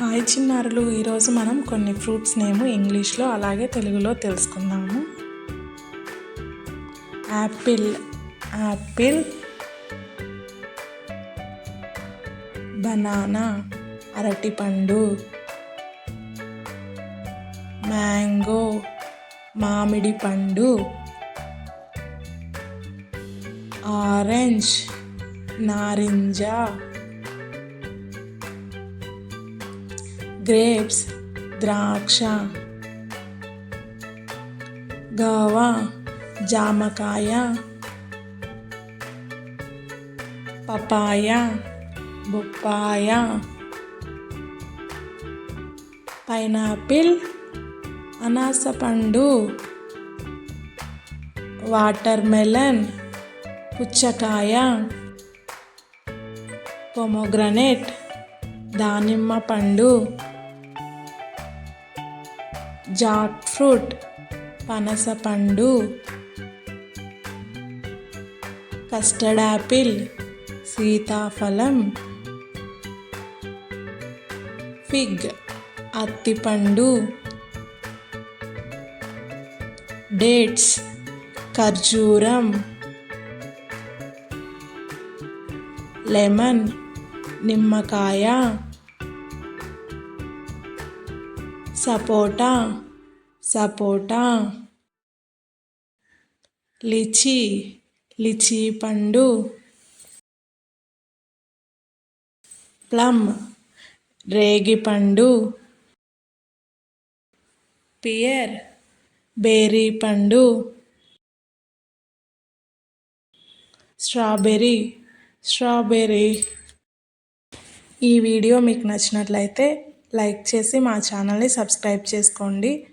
Hi చిన్నారులు, ఈరోజు మనం కొన్ని ఫ్రూట్స్ నేమ్ ఇంగ్లీష్లో అలాగే తెలుగులో తెలుసుకుందాము. Apple, Apple. బనానా, అరటిపండు. మ్యాంగో, మామిడి పండు. ఆరెంజ్, నారింజ. గ్రేప్స్, ద్రాక్ష. గవా, జామకాయ. పపాయ, బొప్పాయ. పైనాపిల్, అనాసపండు. వాటర్ మెలన్, పుచ్చకాయ. పొమోగ్రనేట్, దానిమ్మ పండు. జాక్ ఫ్రూట్, పనస పండు. కస్టర్డ్ యాపిల్, సీతాఫలం. ఫిగ్, అత్తిపండు. డేట్స్, ఖర్జూరం. లెమన్, నిమ్మకాయ. సపోటా, సపోటా. లిచీ, లిచీ పండు. ప్లమ్, రేగిపండు. పియర్, బేరీ పండు. Strawberry, strawberry. ఈ వీడియో మీకు నచ్చినట్లయితే లైక్ చేసి మా ఛానల్ని సబ్స్క్రైబ్ చేసుకోండి.